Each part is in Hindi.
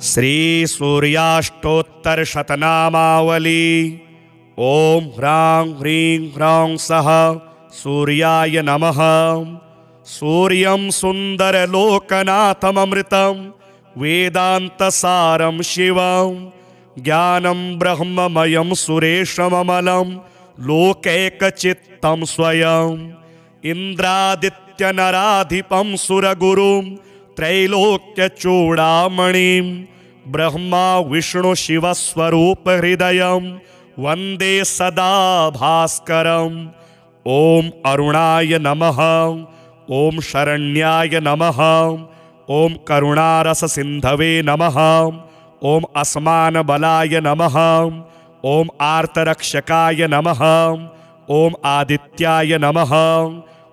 श्री सूर्याष्टोत्तर शतनामावली। ओम ह्रां ह्रीं ह्रौं सः सूर्याय नमः। सूर्यं सुन्दरलोकनाथममृतं वेदान्तसारं शिवं ज्ञानं ब्रह्ममयं सुरेशममलं लोकैकचित्तं स्वयं इन्द्रादित्यनराधिपं सुरगुरुं त्रैलोक्यचूडामणिं ब्रह्मा विष्णु शिवस्वरूपहृदयं वन्दे सदा भास्करम्। ओम अरुणाय नमः। ओम शरण्याय नमः। ओम करुणारससिन्धवे नमः। ओम अस्मानबलाय नमः। ओम आर्तरक्षकाय नमः। ओम आदित्याय नमः।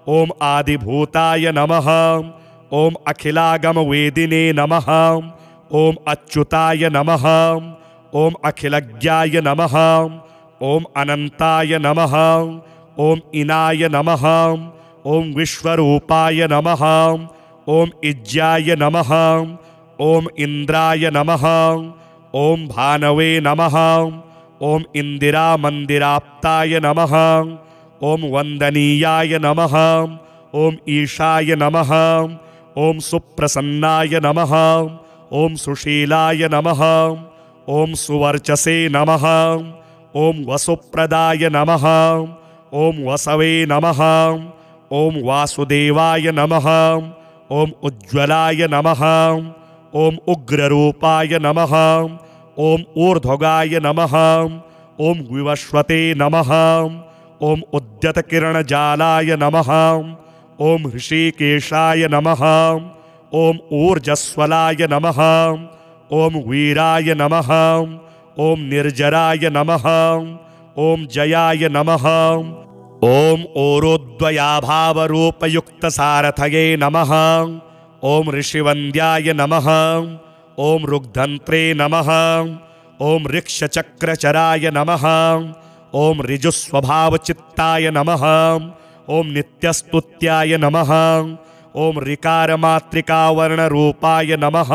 ओम आदिभूताय नमः। ओम अखिलागमवेदिने नमः। ओम अच्युताय नमः। ओम अखिलज्ञाय नमः। ओम अनंताय नमः। ओम इनाय नमः। ओम विश्वरूपाय नमः। ओम इज्जाय नमः। ओम इंद्राय नमः। ओम भानवे नमः। ओम इंदिरा मंदिराप्ताय नमः। ओम वंदनीयाय नमः। ओम ईशाय नमः। ओम सुप्रसन्नाय नमः। ओम सुशीलाय नमः। ओम सुवर्चसे नमः। ओम वसुप्रदाय नमः। ओम वसवे नमः। ओम वासुदेवाय नमः। ओम उज्ज्वलाय नमः। ओम उग्ररूपाय नमः। ओम ऊर्ध्वगाय नमः। ओम विवस्वते नमः। ओम उद्यतकिरणजालाय नमः। ओम ऋषिकेशाय नमः। ओम ऊर्जस्वलाय नमः। ओम वीराय नमः। ओम निर्जराय नमः। ओम जयाय नमः। ओम ओरोद्वयाभावरूपयुक्तसारथये नमः। ओम ऋषिवन्द्याय नमः। ओम ऋग्धन्त्रे नमः। ओम ऋक्षचक्रचराय नमः। ओम ऋजुस्वभावचित्ताय नमः। ओम नित्यस्तुत्याय नमः। ओम ऋकारमात्रिकावर्णरूपाय नमः।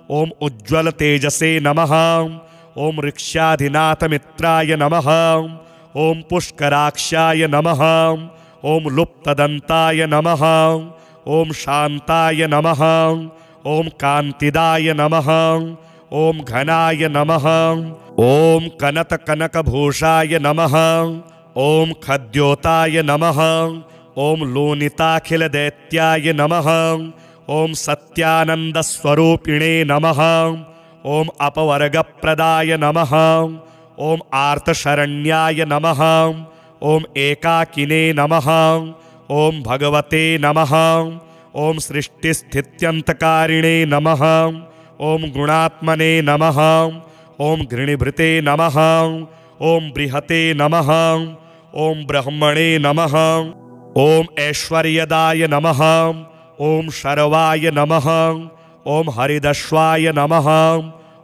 ओम उज्ज्वल तेजसे नमः। ओम ऋक्ष्याधिनाथमित्राय नमः। ओम पुष्कराक्षाय नमः। ओम लुप्तदन्ताय नमः। ओम शान्ताय नमः। ओम कान्तिदाय नमः। ओम घनाय नमः। ओम कनकभूषाय नमः। ओम खद्योताय नमः। ओम लोनिताखिलदैत्याय नमः। ओम सत्यानन्दस्वरूपिणे नमः। ओम अपवर्गप्रदाय नमः। ओम आर्तशरण्याय नमः। ओम एकाकिने नमः। ओम भगवते नमः। ओम सृष्टिस्थित्यन्तकारिणे नमः। ओम गुणात्मने नमः। ओम घृणिभृते नमः। ओम बृहते नमः। ओम ब्रह्मणे नमः। ओम ऐश्वर्यदाय नमः। ओम शर्वाय नमः। ओम हरिदश्वाय नमः।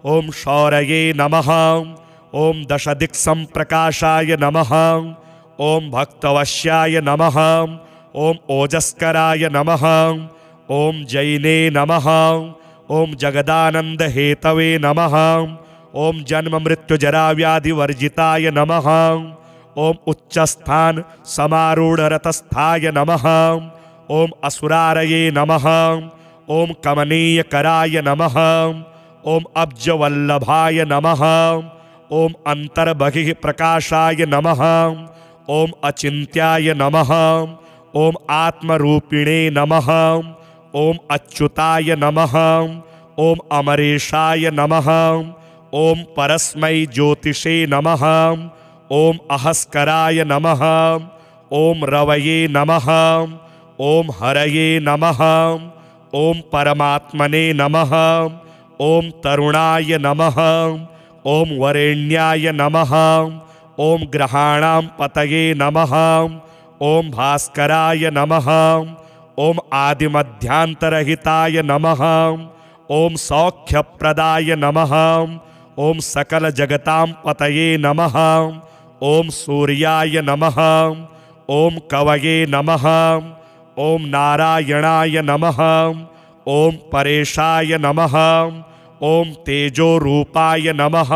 ओम शौरये नमः। ओम दशदिक्संप्रकाशाय नमः। ओम भक्तवश्याय नमः। ओम ओजस्कराय नमः। ओम जैने नमः। ओम जगदानंदहेतवे नमः। ओम जन्म मृत्यु जरा व्याधि वर्जिताय नमः। ओम उच्चस्थान समारूढ़रतस्थाय नमः। ओम असुरारये नमः। ओम कमनीयकराय नमः। ओम अब्जवल्लभाय नमः। ओम अंतर्बहिः प्रकाशाय नमः। ओम अचिन्त्याय नमः। ओम आत्मरूपिणे नमः। ओम अच्युताय नमः। ओम अमरेशाय नमः। ओम परस्मै ज्योतिषे नमः। ओम अहस्कराय नमः। ओम रवये नमः। ओम हरये नमः। ओम परमात्मने नमः। ओम तरुणाय नमः। ओम वरेण्याय नमः। ओम ग्रहाणां पतये नमः। ओम भास्कराय नमः। ओम आदिमध्यांतरहिताय नमः। ओम सौख्यप्रदाय नमः। ओम सकल जगतां पतये नमः। ओम सूर्याय नमः। ओम कवये नमः। ओम नारायणाय नमः। ओम परेशाय नमः। ॐ तेजोरूपाय नमः।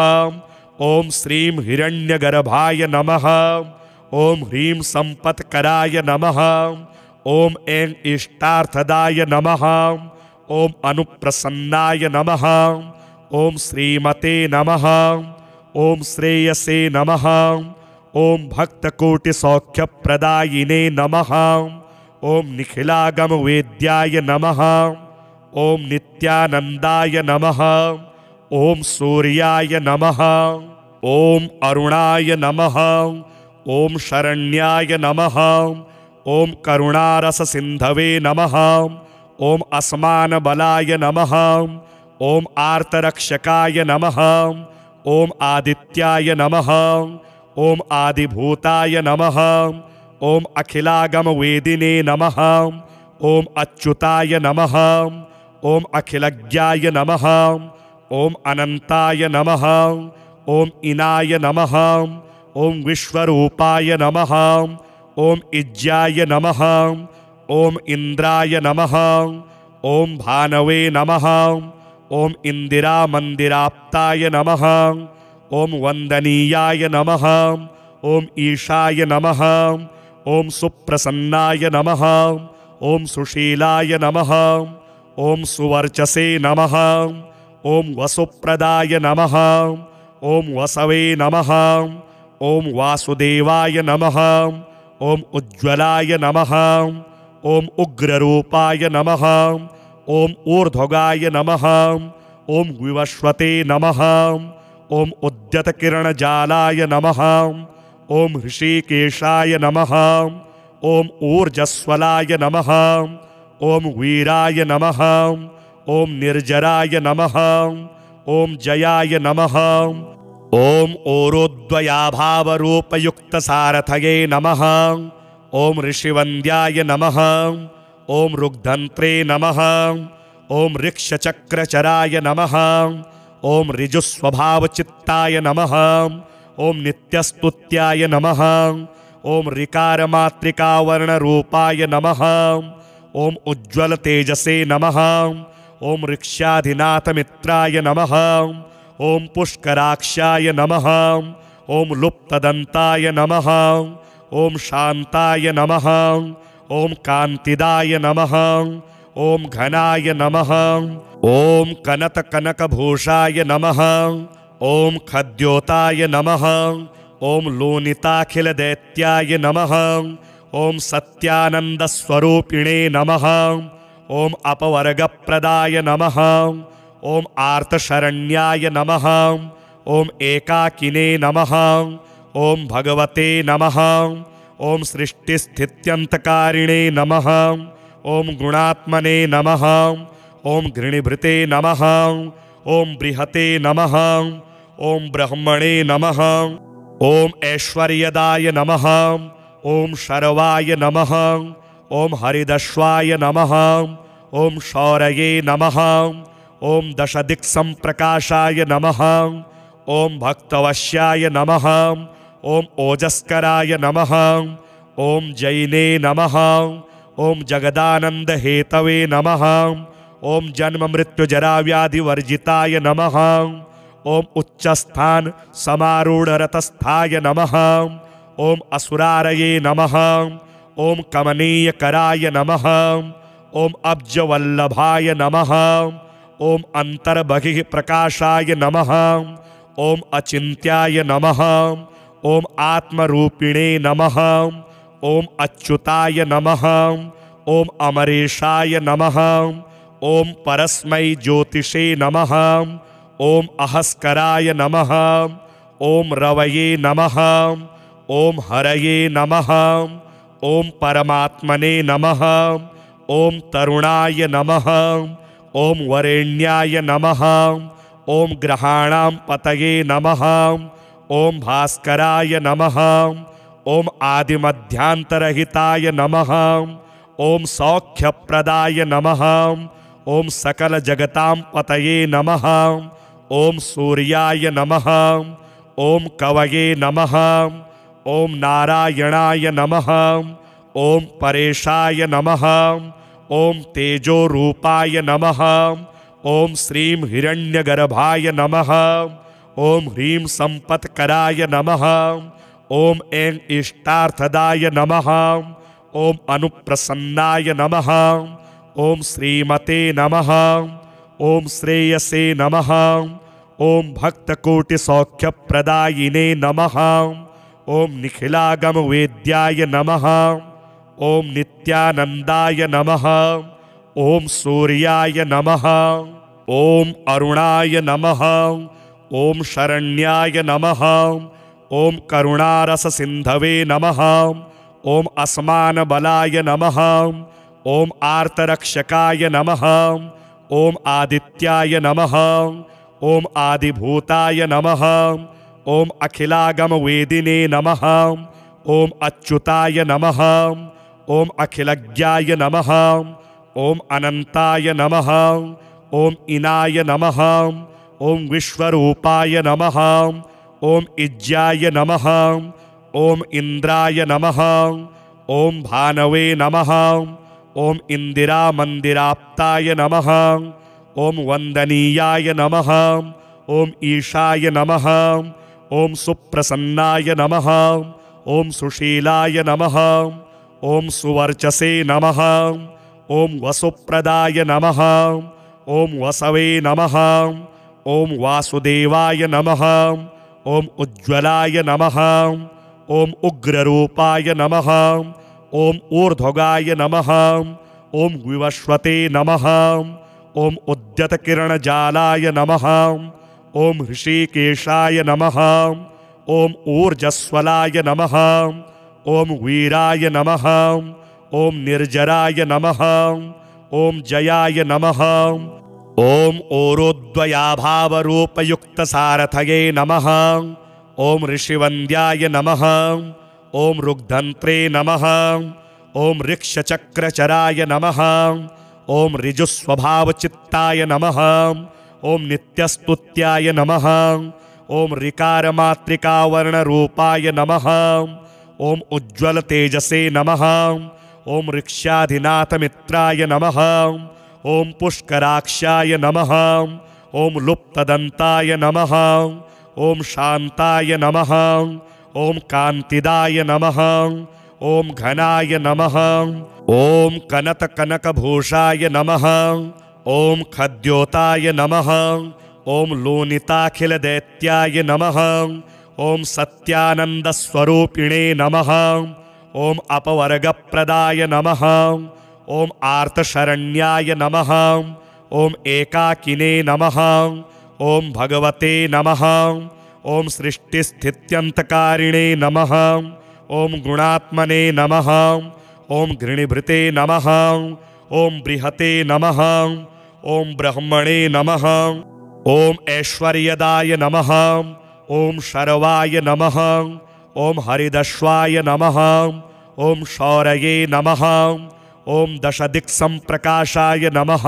ॐ श्रीं हिरण्यगर्भाय नमः। ॐ ह्रीं सम्पत्कराय नमः। ॐ ऐं इष्टार्थदाय नमः। ॐ अनुप्रसन्नाय नमः। ॐ श्रीमते नमः। ॐ श्रेयसे नमः। ॐ भक्तकोटिसौख्यप्रदायिने नमः। ॐ निखिलागमवेद्याय नमः। ॐ नित्यानन्दाय नमः। ॐ सूर्याय नमः। ॐ अरुणाय नमः। ॐ शरण्याय नमः। ॐ करुणारससिन्धवे नमः। ॐ अस्मानबलाय नमः। ॐ आर्तरक्षकाय नमः। ॐ आदित्याय नमः। ॐ आदिभूताय नमः। ॐ अखिलागमवेदिने नमः। ॐ अच्युताय नमः। ॐ अखिलज्ञाय नमः। ॐ अनन्ताय नमः। ॐ इनाय नमः। ॐ विश्वरूपाय नमः। ॐ इज्याय नमः। ॐ इन्द्राय नमः। ॐ भानवे नमः। ॐ इन्दिरामन्दिराप्ताय नमः। ॐ वन्दनीयाय नमः। ॐ ईशाय नमः। ॐ सुप्रसन्नाय नमः। ॐ सुशीलाय नमः। ॐ सुवर्चसे नमः। ॐ वसुप्रदाय नमः। ॐ वसवे नमः। ॐ वासुदेवाय नमः। ॐ उज्ज्वलाय नमः। ॐ उग्ररूपाय नमः। ॐ ऊर्ध्वगाय नमः। ॐ विवस्वते नमः। ॐ उद्यतकिरणजालाय नमः। ॐ ऋषिकेशाय नमः। ॐ ऊर्जस्वलाय नमः। ॐ वीराय नमः। ॐ निर्जराय नमः। ॐ जयाय नमः। ॐ ओरोद्वयाभावरूपयुक्तसारथये नमः। ॐ ऋषिवन्द्याय नमः। ॐ ऋग्धन्त्रे नमः। ॐ ऋक्षचक्रचराय नमः। ॐ ऋजुस्वभावचित्ताय नमः। ॐ नित्यस्तुत्याय नमः। ॐ ऋकारमात्रिकावर्णरूपाय नमः। ॐ उज्ज्वलतेजसे नमः। ॐ ऋक्षाधिनाथमित्राय नमः। ॐ पुष्कराक्षाय नमः। ॐ लुप्तदन्ताय नमः। ॐ शान्ताय नमः। ॐ कान्तिदाय नमः। ॐ घनाय नमः। ॐ कनतकनकभूषाय नमः। ॐ खद्योताय नमः। ॐ लोनिताखिलदैत्याय नमः। ॐ सत्यानन्दस्वरूपिणे नमः। ॐ अपवर्गप्रदाय नमः। ॐ आर्तशरण्याय नमः। ॐ एकाकिने नमः। ॐ भगवते नमः। ॐ सृष्टिस्थित्यन्तकारिणे नमः। ॐ गुणात्मने नमः। ॐ घृणिभृते नमः। ॐ बृहते नमः। ॐ ब्रह्मणे नमः। ॐ ऐश्वर्यदाय नमः। ॐ शर्वाय नमः। ॐ हरिदश्वाय नमः। ॐ शौरये नमः। ॐ दशदिक्सम्प्रकाशाय नमः। ॐ भक्तवश्याय नमः। ॐ ओजस्कराय नमः। ॐ जैने नमः। ॐ जगदानन्दहेतवे नमः। ॐ जन्ममृत्युजराव्याधिवर्जिताय नमः। ॐ उच्चस्थान समारूढरतस्थाय नमः। ॐ असुरारये नमः। ॐ कमनीयकराय नमः। ॐ अब्जवल्लभाय नमः। ॐ अन्तर्बहिः प्रकाशाय नमः। ॐ अचिन्त्याय नमः। ॐ आत्मरूपिणे नमः। ॐ अच्युताय नमः। ॐ अमरेशाय नमः। ॐ परस्मै ज्योतिषे नमः। ॐ अहस्कराय नमः। ॐ रवये नमः। ॐ हरये नमः। ॐ परमात्मने नमः। ॐ तरुणाय नमः। ॐ वरेण्याय नमः। ॐ ग्रहाणां पतये नमः। ॐ भास्कराय नमः। ॐ आदिमध्यान्तरहिताय नमः। ॐ सौख्यप्रदाय नमः। ॐ सकलजगतां पतये नमः। ॐ सूर्याय नमः। ॐ कवये नमः। ॐ नारायणाय नमः। ॐ परेशाय नमः। ॐ तेजोरूपाय नमः। ओम श्रीं हिरण्यगर्भाय नमः। ओम ह्रीं संपत्कराय नमः। ओम ऐं इष्टार्थदाय नमः। ओम अनुप्रसन्नाय नमः। ओम श्रीमते नमः। ओम श्रेयसे नमः। ओम भक्तकोटिसौख्यप्रदायिने नमः। ओम निखिलागमवेद्याय नमः। ओम नित्यानंदाय नमः। ओम सूर्याय नमः। ओम अरुणाय नमः। ओम शरण्याय नमः। ओम करुणारससिन्धवे नमः। ओम अस्मानबलाय नमः। ओम आर्तरक्षकाय नमः। ओम आदित्याय नमः। ओम आदिभूताय नमः। ओम अखिलागमवेदिने नमः। ओम अच्युताय नमः। ओम अखिलज्ञाय नमः। ओम अनंताय नमः। ओम इनाय नमः। ओम विश्वरूपाय नमः। ओम इज्जाय नमः। ओम इंद्राय नमः। ओम भानवे नमः। ओम इंदिरामंदिराप्ताय नमः। ओम वंदनीयाय नमः। ओम ईशाय नमः। ओम सुप्रसन्नाय नमः। ओम सुशीलाय नमः। ओम सुवर्चसे नमः। ओम वसुप्रदाय नमः। ओम वसवे नमः। ओम वासुदेवाय नमः। ओम उज्ज्वलाय नमः। ओम उग्ररूपाय नमः। ओम ऊर्ध्वगाय नमः। ओम विवस्वते नमः। ओम उद्यतकिरणजालाय नमः। ओम ऋषिकेशाय नमः। ओम ऊर्जस्वलाय नमः। ओम वीराय नमः। ओम निर्जराय नमः। ओम जयाय नमः। ओम ओरोद्वयाभावरूपयुक्तसारथये नमः। ओम ऋषिवन्द्याय नमः। ओम ऋग्धन्त्रे नमः। ओम ऋक्षचक्रचराय नमः। ओम ऋजुस्वभावचित्ताय नमः। ओम नित्यस्तुत्याय नमः। ओम ऋकारमात्रिकावर्णरूपाय नमः। ओम उज्ज्वल तेजसे नमः। ओम ऋक्ष्याधिनाथमित्राय नमः। ओम पुष्कराक्षाय नमः। ओम लुप्तदन्ताय नमः। ओम शान्ताय नमः। ओम कान्तिदाय नमः। ओम घनाय नमः। ओम कनकभूषाय नमः। ओम खद्योताय नमः। ओम लोनिताखिलदैत्याय नमः। ओम सत्यानंदस्वरूपिणे नमः। ओम अपवर्गप्रदाय नमः। ओम आर्तशरण्याय नमः। ओम एकाकिने नमः। ओम भगवते नमः। ओम सृष्टिस्थित्यन्तकारिणे नमः। ओम गुणात्मने नमः। ओम घृणिभृते नमः। ओम बृहते नमः। ओम ब्रह्मणे नमः। ओम ऐश्वर्यदाय नमः। ओम शर्वाय नमः। ओम हरिदश्वाय नमः। ओम शौरये नमः। ओम दशदिक्संप्रकाशाय नमः।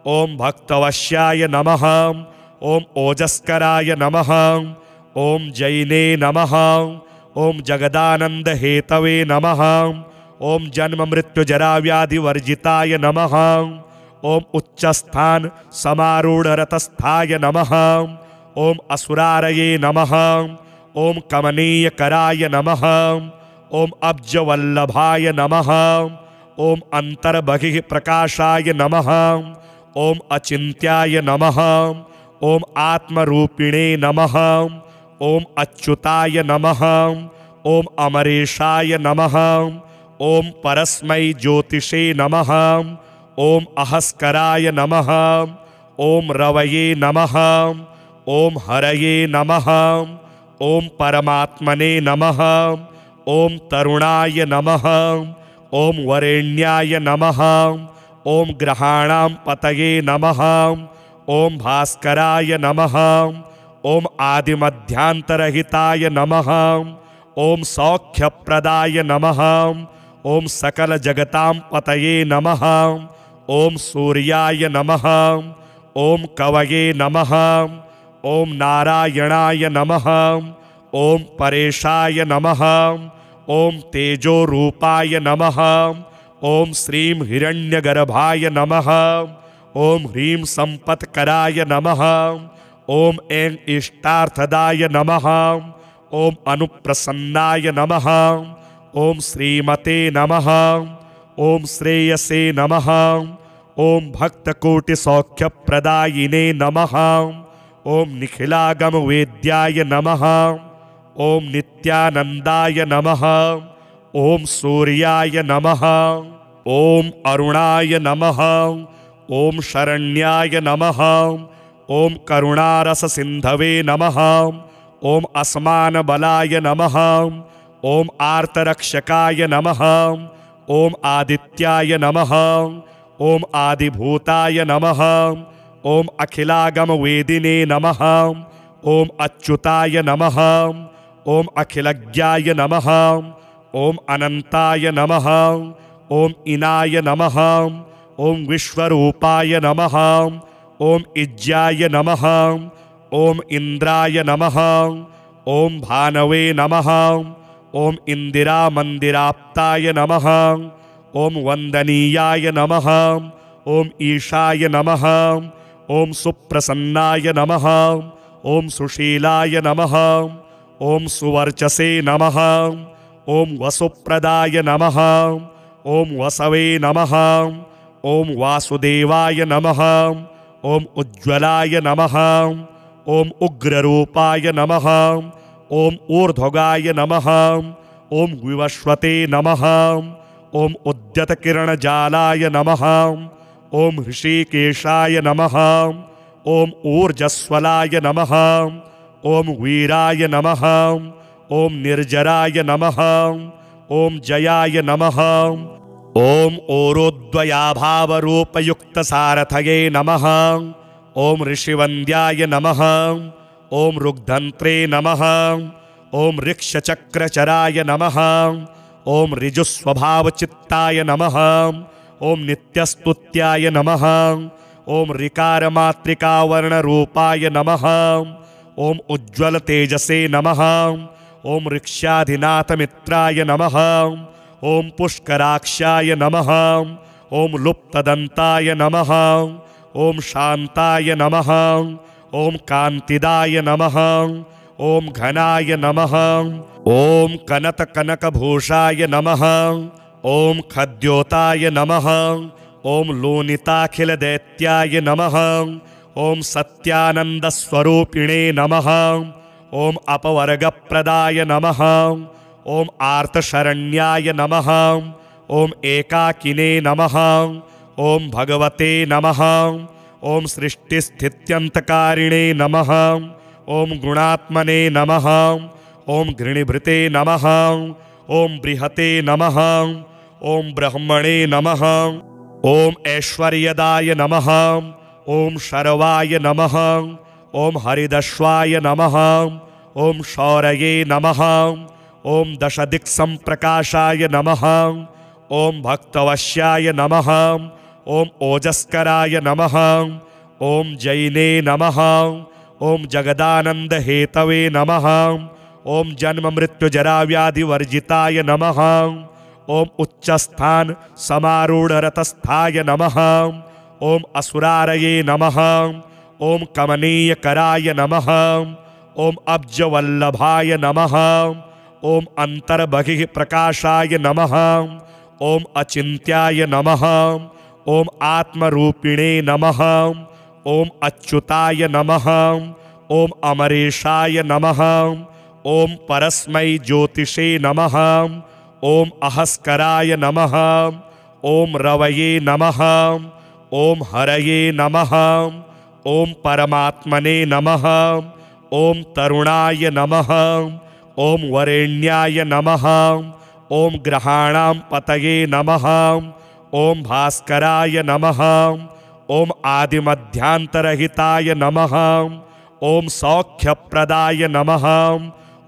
ओम भक्तवश्याय नमः। ओम ओजस्कराय नमः। ओम जैने नमः। ओम जगदानंद हेतवे नमः। ओम जन्म मृत्यु जरा व्याधि वर्जिताय नमः। ओम उच्चस्थान समारूढ़ रतस्थाय नमः। ओम असुरारये नमः। ओम कमनीय कराय नमः। ओम अब्जवल्लभाय नमः। ओम अंतर्बहिः प्रकाशाय नमः। ओम अचिन्त्याय नमः। ओम आत्मरूपिणे नमः। ओम अच्युताय नमः। ओम अमरेशाय नमः। ओम परस्मै ज्योतिषे नमः। ओम अहस्कराय नमः। ओम रवये नमः। ओम हरये नमः। ओम परमात्मने नमः। ओम तरुणाय नमः। ओम वरेण्याय नमः। ओम ग्रहाणां पतये नमः। ओम भास्कराय नमः। ओम आदिमध्यांतरहिताय नमः। ओम सौख्यप्रदाय नमः। ओम सकल जगतां पतये नमः। ओम सूर्याय नमः। ओम कवये नमः। ओम नारायणाय नमः। ओम परेशाय नमः। ओम तेजोरूपाय नमः। ओम श्रीं हिरण्यगर्भाय नमः। ओम ह्रीं संपत्कराय नमः। ओम ऐं इष्टार्थदाय नमः। ओम अनुप्रसन्नाय नमः। ओम श्रीमते नमः। ओम श्रेयसे नमः। ओम भक्तकोटिसौख्यप्रदायिने नमः। ओम निखिलागम वेद्याय नमः। ओम नित्यानंदाय नमः। ओम सूर्याय नमः। ओम अरुणाय नमः। ओम शरण्याय नमः। ओम करुणारस सिंधवे नमः। ओम असमान बलाय नमः। ओम आर्तरक्षकाय नमः। ओम आदित्याय नमः। ओम आदिभूताय नमः। ओम अखिलागम वेदिने नमः। ओम अच्युताय नमः। ओम अखिलज्ञाय नमः। ओम अनंताय नमः। ओम इनाय नमः। ओम विश्वरूपाय नमः। ओम इज्जाय नमः। ओम इंद्राय नमः। ओम भानवे नमः। ओम इंदिरा मंदिराप्ताय नमः। ओम वंदनीयाय नमः। ओम ईशाय नमः। ओम सुप्रसन्नाय नमः। ओम सुशीलाय नमः। ओम सुवर्चसे नमः। ओम वसुप्रदाय नमः। ओम वसवे नमः। ओम वासुदेवाय नमः। ओम उज्ज्वलाय नमः। ओम उग्ररूपाय नमः। ओम ऊर्ध्वगाय नमः। ओम विवस्वते नमः। ओम उद्यतकिरणजालाय नमः। ओम ऋषिकेशाय नमः। ओम ऊर्जस्वलाय नमः। ओम वीराय नमः। ओम निर्जराय नमः। ओम जयाय नमः। ओम ओरोद्वयाभावरूपयुक्तसारथये नमः। ओम ऋषिवन्द्याय नमः। ओम ऋग्धन्त्रे नमः। ओम ऋक्षचक्रचराय नमः। ओम ऋजुस्वभावचित्ताय नमः। ओम नित्यस्तुत्याय नमः। ओम ऋकारमात्रिकावर्णरूपाय नमः। ओम उज्ज्वल तेजसे नमः। ओम ऋक्षाधिनाथमित्राय नमः। ओम पुष्कराक्षाय नमः। ओम लुप्तदन्ताय नमः। ओम शान्ताय नमः। ओम कान्तिदाय नमः। ओम घनाय नमः। ओम कनकभूषाय नमः। ओम खद्योताय नमः। ओम लोनिताखिलदैत्याय नमः। ओम सत्यानन्दस्वरूपिणे नमः। ओम अपवर्गप्रदाय नमः। ओम आर्तशरण्याय नमः। ओम एकाकिने नमः। ओम भगवते नमः। ओम सृष्टिस्थित्यन्तकारिणे नमः। ओम गुणात्मने नमः। ओम घृणिभृते नमः। ओम बृहते नमः। ओम ब्रह्मणे नमः। ओम ऐश्वर्यदाय नमः। ओम शर्वाय नमः। ओम हरिदश्वाय नमः। ओम शौरये नमः। ओम दशदिक्संप्रकाशाय नमः। ओम भक्तवश्याय नमः। ओम ओजस्कराय नमः। ओम जैने नमः। ओम जगदानंद हेतवे नमः। ओम जन्म मृत्यु जरा व्याधि वर्जिताय नमः। ओम उच्चस्थान समारूढ़ रतस्थाय नमः। ओम असुरारये नमः। ओम कमनीय कराय नमः। ओम अब्जवल्लभाय नमः। ओम अंतर्बहिः प्रकाशाय नमः। ओम अचिन्त्याय नमः। ओम आत्मरूपिणे नमः। ओम अच्युताय नमः। ओम अमरेशाय नमः। ओम परस्मै ज्योतिषे नमः। ओम अहस्कराय नमः। ओम रवये नमः। ओम हरये नमः। ओम परमात्मने नमः। ओम तरुणाय नमः। ओम वरेण्याय नमः। ओम ग्रहाणां पतये नमः। ओम भास्कराय नमः। ओम आदिमध्यांतरहिताय नमः। ओम सौख्यप्रदाय नमः।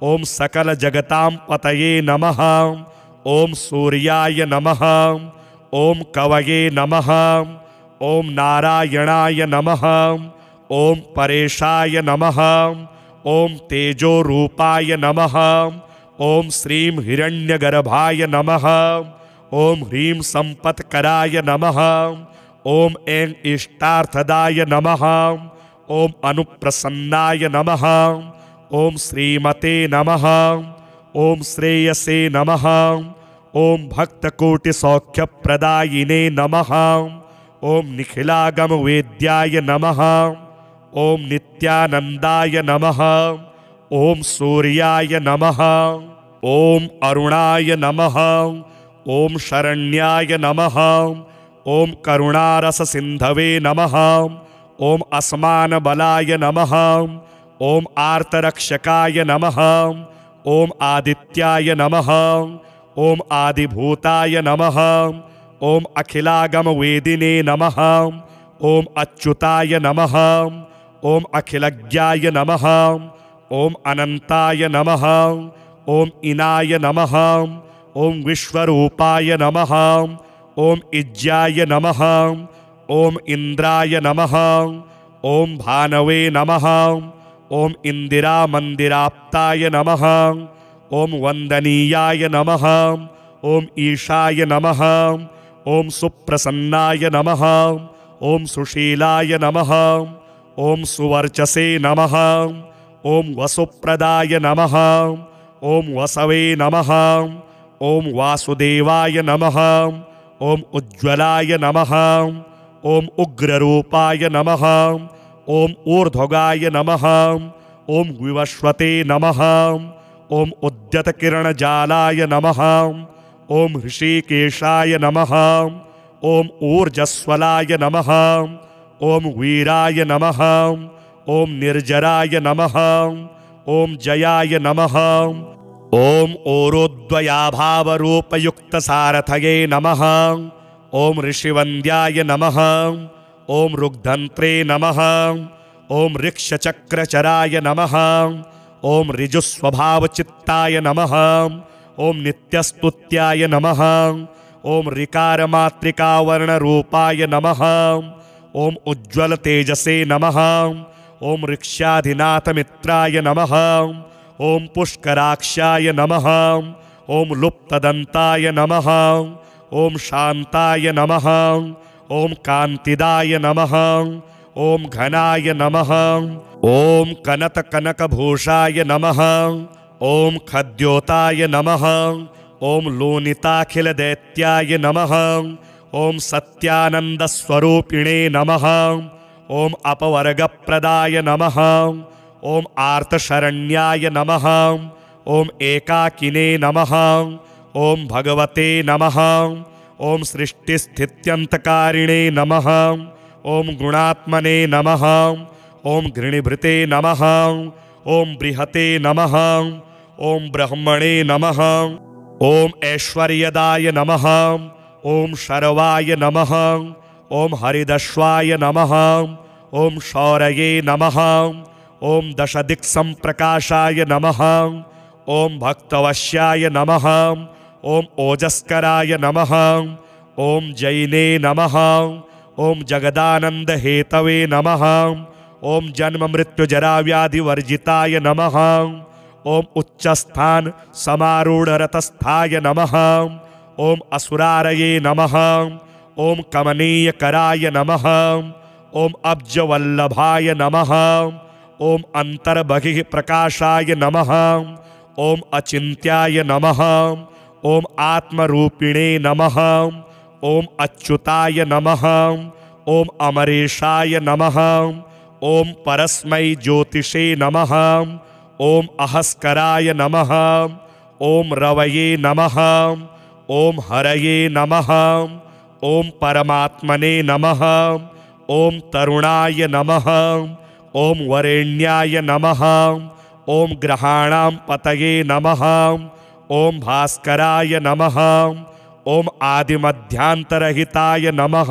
ओम सकल जगतां पतये नमः। ओम सूर्याय नमः। ओम कवये नमः। ओम नारायणाय नमः। ओम परेशाय नमः। ओम तेजोरूपाय नमः। ओम श्रीं हिरण्यगर्भाय नमः। ओम ह्रीं संपत्कराय नमः। ओम ऐं इष्टार्थदाय नमः। ओम अनुप्रसन्नाय नमः। ओम श्रीमते नमः। ओम श्रेयसे नमः। ओम भक्तकोटिसौख्यप्रदायिने नमः। ओम निखिलागमवेद्याय नमः। ओम नित्यानंदाय नमः। ओम सूर्याय नमः। ओम अरुणाय नमः। ओम शरण्याय नमः। ओम करुणारससिन्धवे नमः। ओम अस्मानबलाय नमः। ओम आर्तरक्षकाय नमः। ओम आदित्याय नमः। ओम आदिभूताय नमः। ओम अखिलागमवेदिने नमः। ओम अच्युताय नमः। ओम अखिलज्ञाय नमः। ओम अनंताय नमः। ओम इनाय नमः। ओम विश्वरूपाय नमः। ओम इज्जाय नमः। ओम इंद्राय नमः। ओम भानवे नमः। ओम इंदिरामंदिराप्ताय नमः। ओम वंदनीयाय नमः। ओम ईशाय नमः। ओम सुप्रसन्नाय नमः। ओम सुशीलाय नमः। ओम सुवर्चसे नमः। ओम वसुप्रदाय नमः। ओम वसवे नमः। ओम वासुदेवाय नमः। ओम उज्ज्वलाय नमः। ओम उग्ररूपाय नमः। ओम ऊर्ध्वगाय नमः। ओम विवस्वते नमः। ओम उद्यतकिरणजालाय नमः। ओम ऋषिकेशाय नमः। ओम ऊर्जस्वलाय नमः। ओम वीराय नमः। ओम निर्जराय नमः। ओम जयाय नमः। ओम ओरोद्वयाभावरूपयुक्तसारथये नमः। ओम ऋषिवन्द्याय नमः। ओम ऋग्धन्त्रे नमः। ओम ऋक्षचक्रचराय नमः। ओम ऋजुस्वभावचित्ताय नमः। ओम नित्यस्तुत्याय नमः। ओम ऋकारमात्रिकावर्णरूपाय नमः। ओम उज्ज्वलतेजसे नमः। ओम ऋक्ष्याधिनाथमित्राय नमः। ओम पुष्कराक्षाय नमः। ओम लुप्तदन्ताय नमः। ओम शान्ताय नमः। ओम कान्तिदाय नमः। ओम घनाय नमः। ओम कनतकनकभूषाय नमः। ओम खद्योताय नमः। ओम लोनिताखिलदैत्याय नमः। ओम सत्यानन्दस्वरूपिणे नमः। ओम अपवर्गप्रदाय नमः। ओम आर्तशरण्याय नमः। ओम एकाकिने नमः। ओम भगवते नमः। ओम सृष्टिस्थित्यन्तकारिणे नमः। ओम गुणात्मने नमः। ओम घृणिभृते नमः। ओम बृहते नमः। ओम ब्रह्मणे नमः। ओम ऐश्वर्यदाय नमः। ओम शर्वाय नमः। ओम हरिदश्वाय नमः। ओम शौरये नमः। ओम दशदिक्संप्रकाशाय नमः। ओम भक्तवश्याय नमः। ओम ओजस्कराय नमः। ओम जैने नमः। ओम जगदानंदहेतवे नमः। ओम जन्म मृत्यु जरा व्याधि वर्जिताय नमः। ओम उच्चस्थान समारूढ़रतस्थाय नमः। ओम असुरारये नमः। ओम कमनीयकराय नमः। ओम अब्जवल्लभाय नमः। ओम अंतर्बहिः प्रकाशाय नमः। ओम अचिन्त्याय नमः। ओम आत्मरूपिणे नमः। ओम अच्युताय नमः। ओम अमरेशाय नमः। ओम परस्मै ज्योतिषे नमः। ओम अहस्कराय नमः। ओम रवये नमः। ओम हरये नमः। ओम परमात्मने नमः। ओम तरुणाय नमः। ओम वरेण्याय नमः। ओम ग्रहाणां पतये नमः। ओम भास्कराय नमः। ओम आदिमध्यांतरहिताय नमः।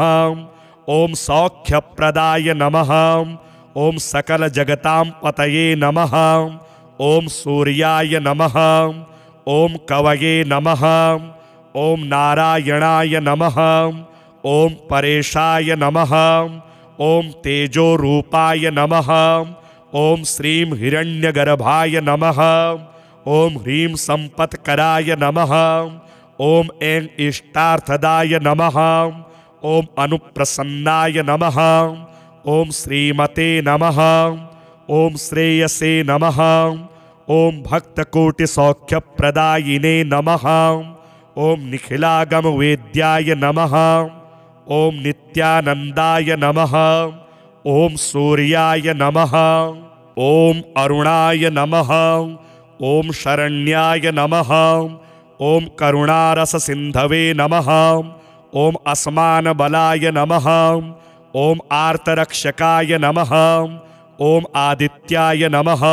ओम सौख्यप्रदाय नमः। ओम सकल जगतां पतये नमः। ओम सूर्याय नमः। ओम कवये नमः। ओम नारायणाय नमः। ओम परेशाय नमः। ओम तेजोरूपाय नमः। ओम श्रीं हिरण्यगर्भाय नमः। ओम ह्रीं संपत्कराय नमः। ओम ऐं इष्टार्थदाय नमः। ओम अनुप्रसन्नाय नमः। ओम श्रीमते नमः। ओम श्रेयसे नमः। ओम भक्तकोटिसौख्यप्रदायिने नमः। ओम निखिलागम वेद्याय नमः। ओम नित्यानंदाय नमः। ओम सूर्याय नमः। ओम अरुणाय नमः। ओम शरण्याय नमः। ओम करुणारस सिंधवे नमः। ओम असमान बलाय नमः। ओम आर्तरक्षकाय नमः। ओम आदित्याय नमः।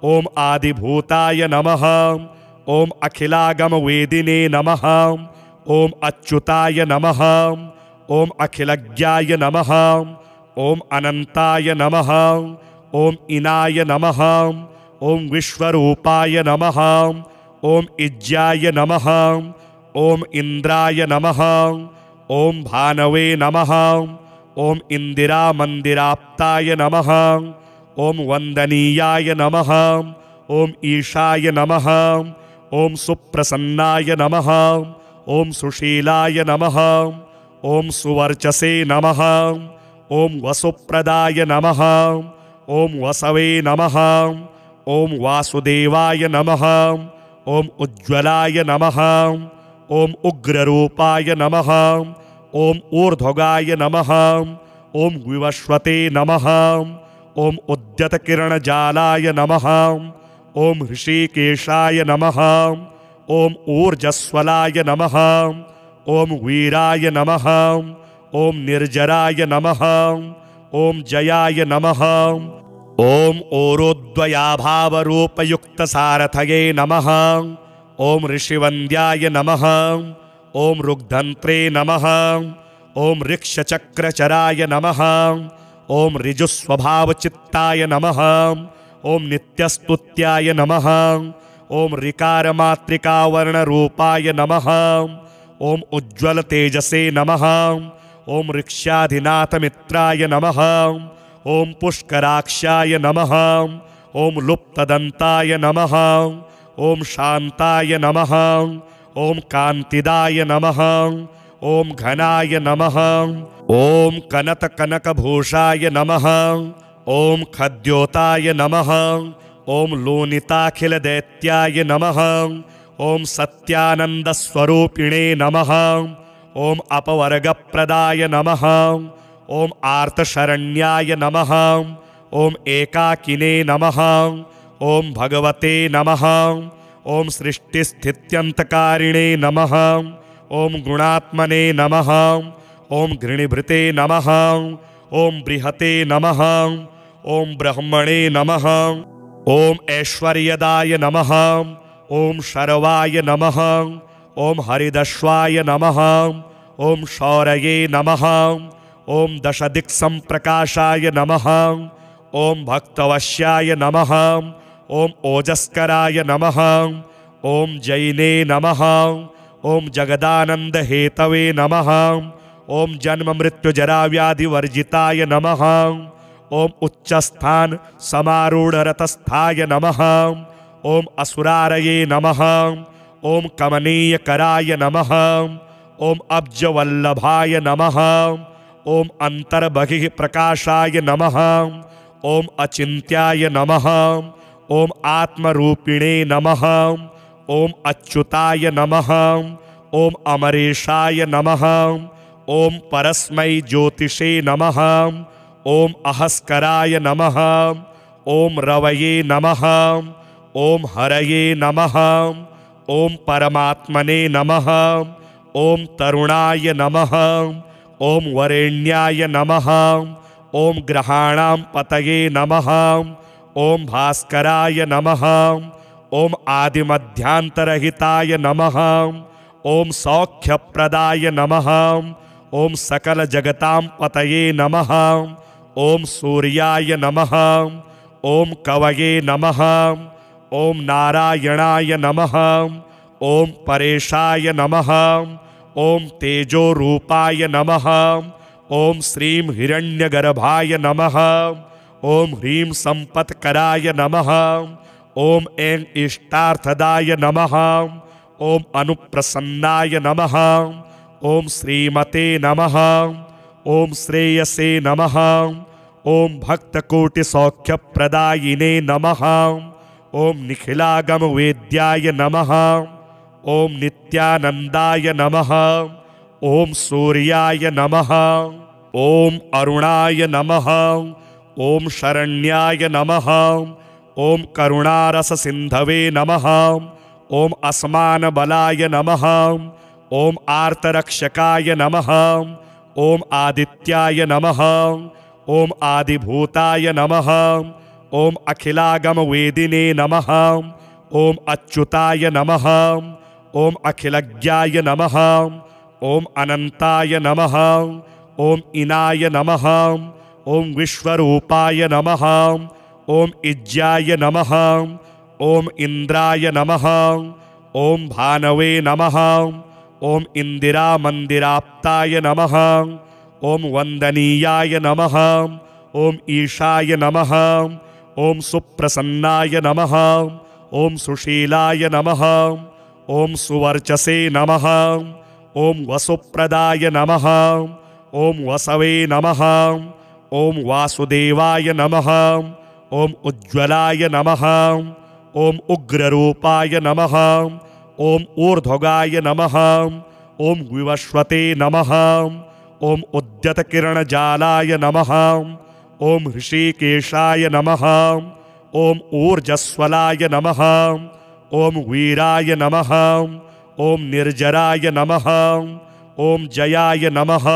ओम आदिभूताय नमः। ओम अखिलागम वेदिने नमः। ओम अच्युताय नमः। ओम अखिलज्ञाय नमः। ओम अनंताय नमः। ओम इनाय नमः। ओम विश्वरूपाय नमः। ओम इज्जाय नमः। ओम इंद्राय नमः। ओम भानवे नमः। ओम इंदिरा मंदिराप्ताय नमः। ओम वंदनीयाय नमः। ओम ईशाय नमः। ओम सुप्रसन्नाय नमः। ओम सुशीलाय नमः। ओम सुवर्चसे नमः। ओम वसुप्रदाय नमः। ओम वसवे नमः। ओम वासुदेवाय नमः। ओम उज्ज्वलाय नमः। ओम उग्ररूपाय नमः। ओम ऊर्ध्वगाय नमः। ओम विवस्वते नमः। ओम उद्यतकिरणजालाय नमः। ओम ऋषिकेशाय नमः। ओम ऊर्जस्वलाय नमः। ओम वीराय नमः। ओम निर्जराय नमः। ओम जयाय नमः। ओम ओरोद्वयाभावरूपयुक्तसारथये नमः। ओम ऋषिवन्द्याय नमः। ओम ऋग्धन्त्रे नमः। ओम ऋक्षचक्रचराय नमः। ओम ऋजुस्वभावचित्ताय नमः। ओम नित्यस्तुत्याय नमः। ओम ऋकारमात्रिकावर्णरूपाय नमः। ओम उज्ज्वल तेजसे नमः। ओम ऋक्षाधिनाथमित्राय नमः। ओम पुष्कराक्षाय नमः। ओम लुप्तदन्ताय नमः। ओम शांताय नमः। ओम कांतिदाय नमः। ओम घनाय नमः। ओम कनकभूषाय नमः। ओम खद्योताय नमः। ओम लोनिताखिलदैत्याय नमः। ओम सत्यानंदस्वरूपिणे नमः। ओम अपवर्गप्रदाय नमः। ओम आर्तशरण्याय नमः। ओम एकाकिने नमः। ओम भगवते नमः। ओम सृष्टिस्थित्यन्तकारिणे नमः। ओम गुणात्मने नमः। ओम घृणिभृते नमः। ओम बृहते नमः। ओम ब्रह्मणे नमः। ओम ऐश्वर्यदाय नमः। ओम शर्वाय नमः। ओम हरिदश्वाय नमः। ओम शौरये नमः। ओम दशदिक्संप्रकाशाय नमः। ओम भक्तवश्याय नमः। ओम ओजस्कराय नमः। ओम जैने नमः। ओम जगदानंद हेतवे नमः। ओम जन्म मृत्यु जरा व्याधि वर्जिताय नमः। ओम उच्चस्थान समारूढ़ रतस्थाय नमः। ओम असुरारये नमः। ओम कमनीय कराय नमः। ओम अब्जवल्लभाय नमः। ओम अंतर्बहिः प्रकाशाय नमः। ओम अचिंत्याय नमः। ओम आत्मरूपिणे नमः। ओम अच्युताय नमः। ओम अमरेशाय नमः। ओम परस्मै ज्योतिषे नमः। ओम अहस्कराय नमः। ओम रवये नमः। ओम हरये नमः। ओम परमात्मने नमः। ओम तरुणाय नमः। ओम वरेण्याय नमः। ओम ग्रहाणां पतये नमः। ओम भास्कराय नमः। ओम आदिमध्यांतरहिताय नमः। ओम सौख्यप्रदाय नमः। ओम सकल जगतां पतये नमः। ओम सूर्याय नमः। ओम कवये नमः। ओम नारायणाय नमः। ओम परेशाय नमः। ओम तेजोरूपाय नमः। ओम श्रीं हिरण्यगर्भाय नमः। ओम ह्रीं संपत्कराय नमः। ओम ऐं इष्टार्थदाय नमः। ओम अनुप्रसन्नाय नमः। ओम श्रीमते नमः। ओम श्रेयसे नमः। ओम भक्तकोटिसौख्यप्रदायिने नमः। ओम निखिलागमवेद्याय नमः। ओम नित्यानंदाय नमः। ओम सूर्याय नमः। ओम अरुणाय नमः। ओम शरण्याय नमः। ओम करुणारससिन्धवे नमः। ओम अस्मानबलाय नमः। ओम आर्तरक्षकाय नमः। ओम आदित्याय नमः। ओम आदिभूताय नमः। ओम अखिलागमवेदिने नमः। ओम अच्युताय नमः। ओम अखिलज्ञाय नमः। ओम अनंताय नमः। ओम इनाय नमः। ओम विश्वरूपाय नमः। ओम इज्जाय नमः। ओम इंद्राय नमः। ओम भानवे नमः। ओम इंदिरामंदिराप्ताय नमः। ओम वंदनीयाय नमः। ओम ईशाय नमः। ओम सुप्रसन्नाय नमः। ओम सुशीलाय नमः। ओम सुवर्चसे नमः। ओम वसुप्रदाय नमः। ओम वसवे नमः। ओम वासुदेवाय नमः। ओम उज्ज्वलाय नमः। ओम उग्ररूपाय नमः। ओम ऊर्ध्वगाय नमः। ओम विवस्वते नमः। ओम उद्यतकिरणजालाय नमः। ओम ऋषिकेशाय नमः। ओम ऊर्जस्वलाय नमः। ओम वीराय नमः। ओम निर्जराय नमः। ओम जयाय नमः।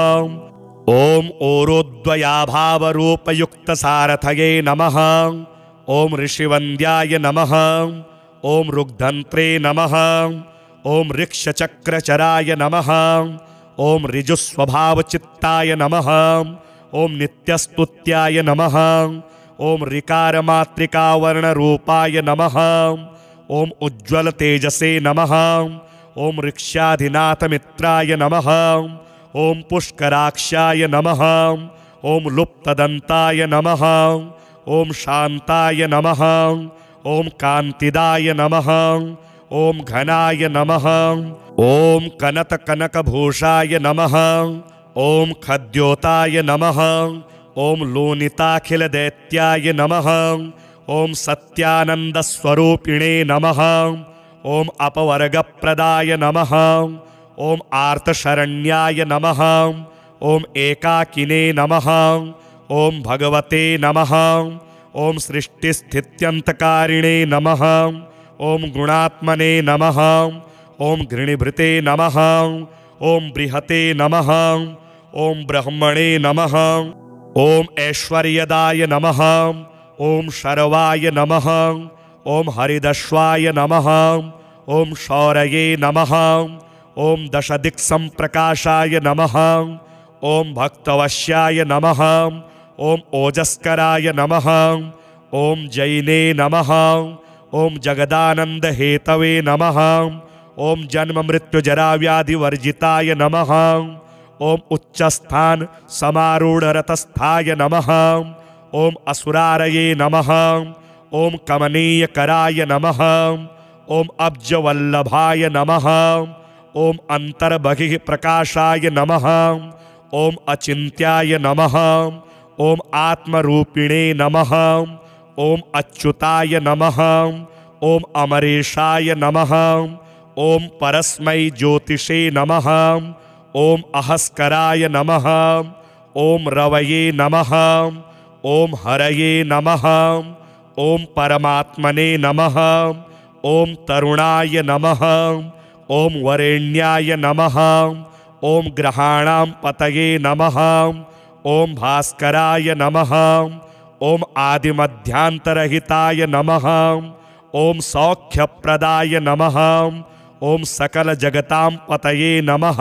ओम ओरोद्वयाभावरूपयुक्तसारथये नमः। ओम ऋषिवन्द्याय नमः। ओम ऋग्धन्त्रे नमः। ओम ऋक्षचक्रचराय नमः। ओम ऋजुस्वभावचित्ताय नमः। ओम नित्यस्तुत्याय नमः। ओम ऋकारमात्रिकावर्णरूपाय नमः। ओम उज्ज्वलतेजसे नमः। ओम ऋक्ष्याधिनाथमित्राय नमः। ओम पुष्कराक्षाय नमः। ओम लुप्तदन्ताय नमः। ओम शान्ताय नमः। ओम कान्तिदाय नमः। ओम घनाय नमः। ओम कनतकनकभूषाय नमः। ओम खद्योताय नमः। ओम लोनिताखिलदैत्याय नमः। ओम सत्यानन्दस्वरूपिणे नमः। ओम अपवर्गप्रदाय नमः। ओम आर्तशरण्याय नमः। ओम एकाकिने नमः। ओम भगवते नमः। ओम सृष्टिस्थित्यन्तकारिणे नमः। ओम गुणात्मने नमः। ओम घृणिभृते नमः। ओम बृहते नमः। ओम ब्रह्मणे नमः। ओम ऐश्वर्यदाय नमः। ओम शर्वाय नमः। ओम हरिदश्वाय नमः। ओम शौरये नमः। ओम दशदिक्संप्रकाशाय नमः। ओम भक्तवश्याय नमः। ओम ओजस्कराय नमः। ओम जैने नमः। ओम जगदानंद हेतवे नमः। ओम जन्म मृत्यु जरा व्याधि वर्जिताय नमः। ओम उच्चस्थान समारूढ़ रतस्थाय नमः। ओम असुरारये नमः। ओम कमनीय कराय नमः। ओम अब्जवल्लभाय नमः। ओम अंतर्बहिः प्रकाशाय नमः। ओम अचिन्त्याय नमः। ओम आत्मरूपिणे नमः। ओम अच्युताय नमः। ओम अमरेशाय नमः। ओम परस्मै ज्योतिषे नमः। ओम अहस्कराय नमः। ओम रवये नमः। ओम हरये नमः। ओम परमात्मने नमः। ओम तरुणाय नमः। ओम वरेण्याय नमः। ओम ग्रहाणां पतये नमः। ओम भास्कराय नमः। ओम आदिमध्यांतरहिताय नमः। ओम सौख्यप्रदाय नमः। ओम सकल जगतां पतये नमः।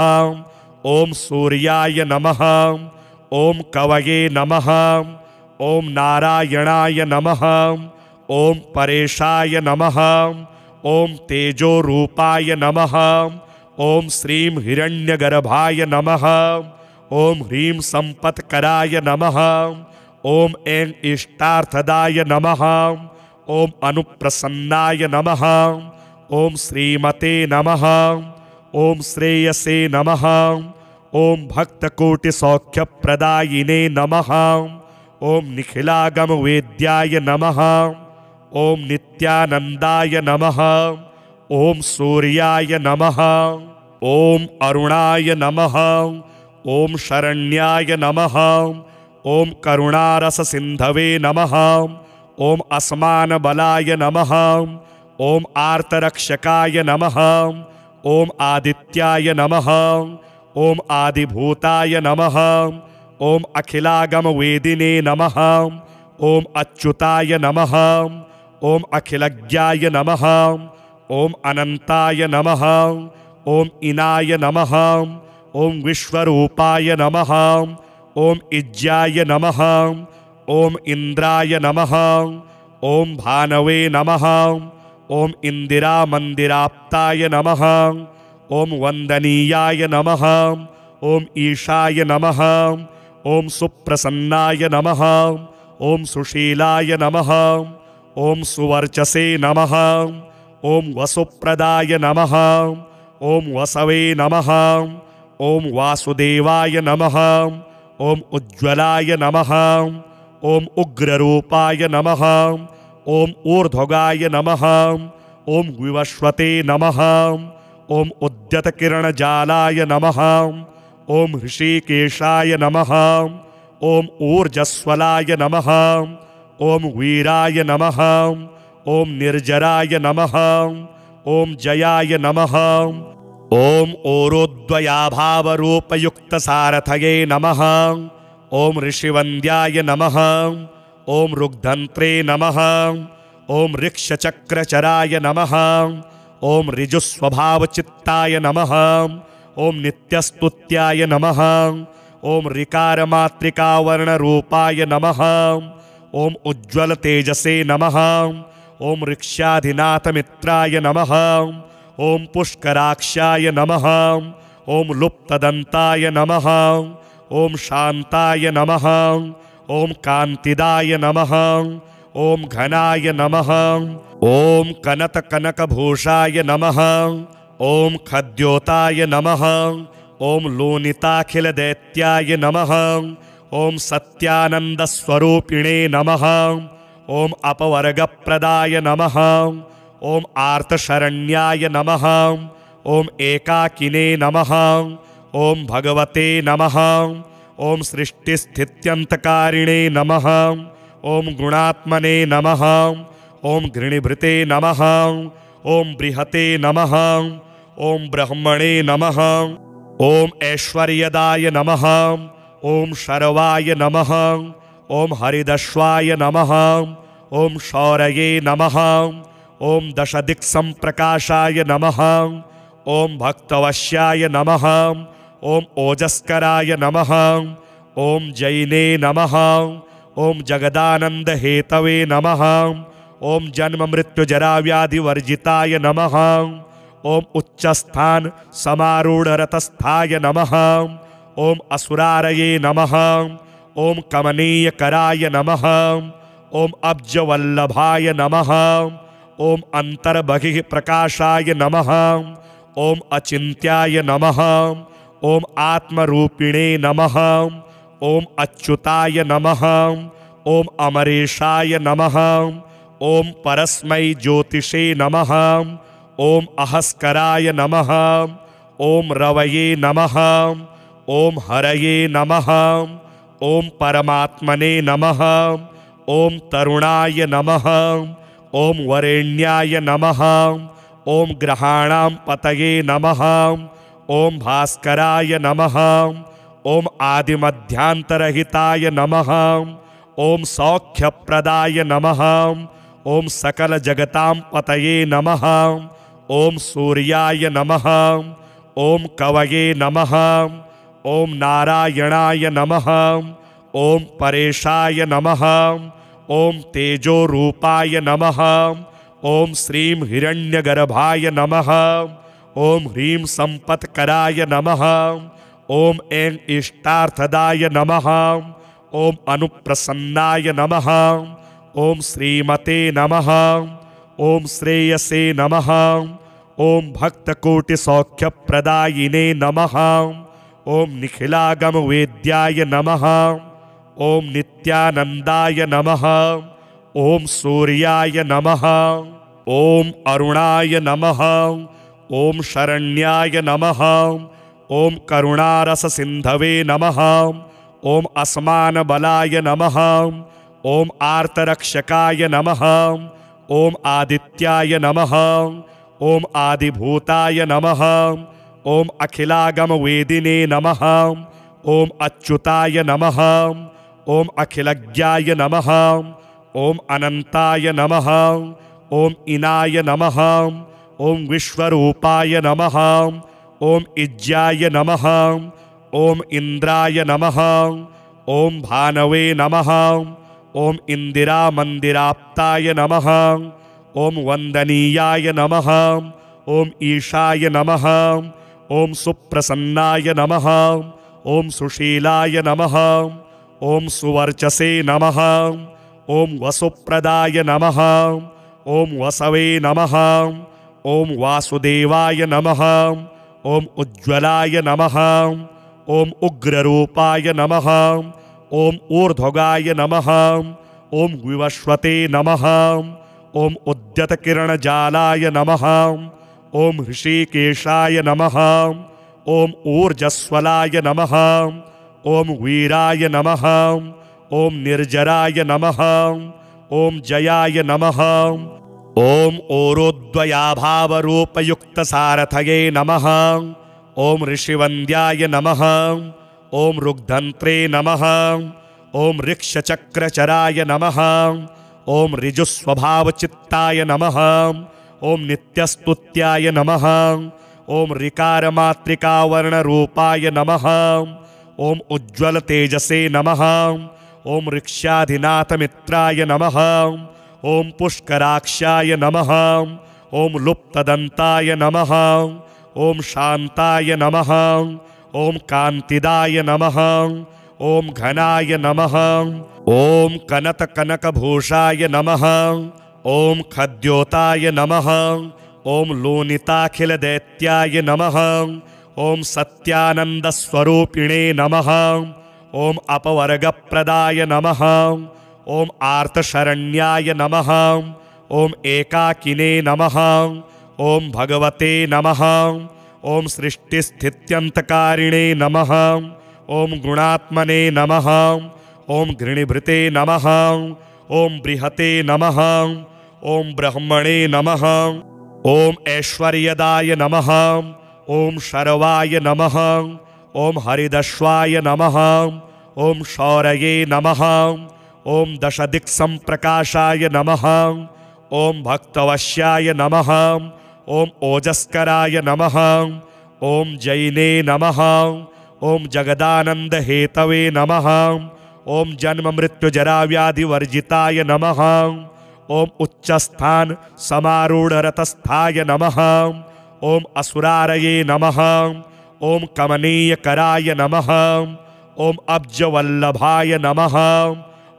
ओम सूर्याय नमः। ओम कवये नमः। ओम नारायणाय नमः। ओम परेशाय नमः। ओम तेजोरूपाय नमः। ओम श्रीं हिरण्यगर्भाय नमः। ओम ह्रीं संपत्कराय नमः। ओम ऐं इष्टार्थदाय नमः। ओम अनुप्रसन्नाय नमः। ओम श्रीमते नमः। ओम श्रेयसे नमः। ॐ भक्तकोटिसौख्यप्रदायिने नमः। ॐ निखिलागमवेद्याय नमः। ॐ नित्यानन्दाय नमः। ॐ सूर्याय नमः। ॐ अरुणाय नमः। ॐ शरण्याय नमः। ॐ करुणारससिन्धवे नमः। ॐ अस्मानबलाय नमः। ॐ आर्तरक्षकाय नमः। ॐ आदित्याय नमः। ॐ आदिभूताय नमः। ॐ अखिलागमवेदिने नमः। ॐ अच्युताय नमः। ॐ अखिलज्ञाय नमः। ॐ अनन्ताय नमः। ॐ इनाय नमः। ॐ विश्वरूपाय नमः। ॐ इज्याय नमः। ॐ इन्द्राय नमः। ॐ भानवे नमः। ॐ इन्दिरामन्दिराप्ताय नमः। ॐ वन्दनीयाय नमः। ॐ ईशाय नमः। ॐ सुप्रसन्नाय नमः। ॐ सुशीलाय नमः। ॐ सुवर्चसे नमः। ॐ वसुप्रदाय नमः। ॐ वसवे नमः। ॐ वासुदेवाय नमः। ॐ उज्ज्वलाय नमः। ॐ उग्ररूपाय नमः। ॐ ऊर्ध्वगाय नमः। ॐ विवस्वते नमः। ॐ उद्यतकिरणजालाय नमः। ॐ ऋषिकेशाय नमः। ॐ ऊर्जस्वलाय नमः। ॐ वीराय नमः। ॐ निर्जराय नमः। ॐ जयाय नमः। ॐ ओरोद्वयाभावरूपयुक्तसारथये नमः। ॐ ऋषिवन्द्याय नमः। ॐ ऋग्धन्त्रे नमः। ॐ ऋक्षचक्रचराय नमः। ॐ ऋजुस्वभावचित्ताय नमः। ॐ नित्यस्तुत्याय नमः। ॐ ऋकारमात्रिकावर्णरूपाय नमः। ॐ उज्ज्वलतेजसे नमः। ॐ ऋक्ष्याधिनाथमित्राय नमः। ॐ पुष्कराक्षाय नमः। ॐ लुप्तदन्ताय नमः। ॐ शान्ताय नमः। ॐ कान्तिदाय नमः। ॐ घनाय नमः। ॐ कनतकनकभूषाय नमः। ॐ खद्योताय नमः। ॐ लोनिताखिलदैत्याय नमः। ॐ सत्यानन्दस्वरूपिणे नमः। ॐ अपवर्गप्रदाय नमः। ॐ आर्तशरण्याय नमः। ॐ एकाकिने नमः। ॐ भगवते नमः। ॐ सृष्टिस्थित्यन्तकारिणे नमः। ॐ गुणात्मने नमः। ॐ घृणिभृते नमः। ॐ बृहते नमः। ॐ ब्रह्मणे नमः। ॐ ऐश्वर्यदाय नमः। ॐ शर्वाय नमः। ॐ हरिदश्वाय नमः। ॐ शौरये नमः। ॐ दशदिक्सम्प्रकाशाय नमः। ॐ भक्तवश्याय नमः। ॐ ओजस्कराय नमः। ॐ जैने नमः। ॐ जगदानन्दहेतवे नमः। ॐ जन्ममृत्युजराव्याधिवर्जिताय नमः। ॐ उच्चस्थान समारूढरतस्थाय नमः। ॐ असुरारये नमः। ॐ कमनीयकराय नमः। ॐ अब्जवल्लभाय नमः। ॐ अन्तर्बहिः प्रकाशाय नमः। ॐ अचिन्त्याय नमः। ॐ आत्मरूपिणे नमः। ॐ अच्युताय नमः। ॐ अमरेशाय नमः। ॐ परस्मै ज्योतिषे नमः। ॐ अहस्कराय नमः। ॐ रवये नमः। ॐ हरये नमः। ॐ परमात्मने नमः। ॐ तरुणाय नमः। ॐ वरेण्याय नमः। ॐ ग्रहाणां पतये नमः। ॐ भास्कराय नमः। ॐ आदिमध्यान्तरहिताय नमः। ॐ सौख्यप्रदाय नमः। ॐ सकलजगतां पतये नमः। ॐ सूर्याय नमः। ॐ कवये नमः। ॐ नारायणाय नमः। ॐ परेशाय नमः। ॐ तेजोरूपाय नमः। ॐ श्रीं हिरण्यगर्भाय नमः। ॐ ह्रीं सम्पत्कराय नमः। ॐ ऐं इष्टार्थदाय नमः। ॐ अनुप्रसन्नाय नमः। ॐ श्रीमते नमः। ॐ श्रेयसे नमः। ॐ भक्तकोटिसौख्यप्रदायिने नमः। ओम निखिलागम वेद्याय नमः। ओम नित्यानंदाय नमः। ओम सूर्याय नमः। ओम अरुणाय नमः। ओम शरण्याय नमः। ओम करुणारस सिंधवे नमः। ओम अस्मान बलाय नमः। ओम आर्तरक्षकाय नमः। ओम आदित्याय नमः। ओम आदिभूताय नमः। ओम अखिलागम वेदिने नमः। ओम अच्युताय नमः। ओम अखिलज्ञाय नमः। ओम अनंताय नमः। ओम इनाय नमः। ओम विश्वरूपाय नमः। ओम इज्जाय नमः। ओम इंद्राय नमः। ओम भानवे नमः। ओम इंदिरा मंदिराप्ताय नमः। ओम वंदनीयाय नमः। ओम ईशाय नमः। ओम सुप्रसन्नाय नमः। ओम सुशीलाय नमः। ओम सुवर्चसे नमः। ओम वसुप्रदाय नमः। ओम वसवे नमः। ओम वासुदेवाय नमः। ओम उज्ज्वलाय नमः। ओम उग्ररूपाय नमः। ओम ऊर्ध्वगाय नमः। ओम विवस्वते नमः। ओम उद्यतकिरणजालाय नमः। ओम ऋषिकेशाय नमः। ओम ऊर्जस्वलाय नमः। ओम वीराय नमः। ओम निर्जराय नमः। ओम जयाय नमः। ओम ओरोद्वयाभावरूपयुक्त सारथये नमः। ओम ऋषिवन्द्याय नमः। ओम ऋग्धन्त्रे नमः। ओम ऋक्षचक्रचराय नमः। ओम ऋजुस्वभावचित्ताय नमः। ओम नित्यस्तुत्याय नमः। ओम ऋकारमात्रिकावर्णरूपाय नमः। ओम उज्ज्वल तेजसे नमः। ओम ऋक्ष्याधिनाथमित्राय नमः। ओम पुष्कराक्षाय नमः। ओम लुप्तदन्ताय नमः। ओम शान्ताय नमः। ओम कान्तिदाय नमः। ओम घनाय नमः। ओम कनकभूषाय नमः। ओम खद्योताय नमः। ओम लोनिताखिलदैत्याय नमः। ओम सत्यानन्दस्वरूपिणे नमः। ओम अपवर्गप्रदाय नमः। ओम आर्तशरण्याय नमः। ओम एकाकिने नमः। ओम भगवते नमः। ओम सृष्टिस्थित्यन्तकारिणे नमः। ओम गुणात्मने नमः। ओम घृणिभृते नमः। ओम बृहते नमः। ओम ब्रह्मणे नमः। ओम ऐश्वर्यदाय नमः। ओम शर्वाय नमः। ओम हरिदश्वाय नमः। ओम शौरये नमः। ओम दशदिक्संप्रकाशाय नमः। ओम भक्तवश्याय नमः। ओम ओजस्कराय नमः। ओम जैने नमः। ओम जगदानंद हेतवे नमः। ओम जन्म मृत्यु जरा व्याधि वर्जिताय नमः। ओम उच्चस्थान समारूढ़ रतस्थाय नमः। ओम असुरारये नमः। ओम कमनीय कराय नमः। ओम अब्जवल्लभाय नमः।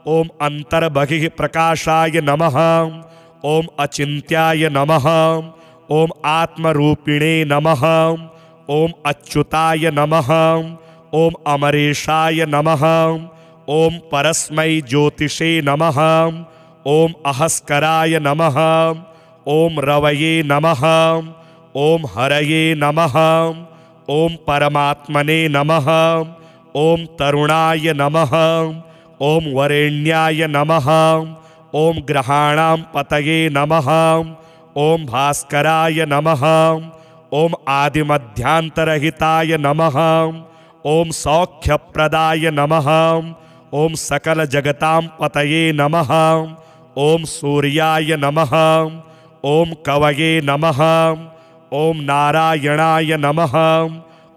ओम अंतर्बहिः प्रकाशाय नमः। ओम अचिन्त्याय नमः। ओम आत्मरूपिणे नमः। ओम अच्युताय नमः। ओम अमरेशाय नमः। ओम परस्मै ज्योतिषे नमः। ओम अहस्कराय नमः। ओम रवये नमः। ओम हरये नमः। ओम परमात्मने नमः। ओम तरुणाय नमः। ओम वरेण्याय नमः। ओम ग्रहाणां पतये नमः। ओम भास्कराय नमः। ओम आदिमध्यांतरहिताय नमः। ओम सौख्यप्रदाय नमः। ओम सकल जगतां पतये नमः। ओम सूर्याय नमः। ओम कवये नमः। ओम नारायणाय नमः।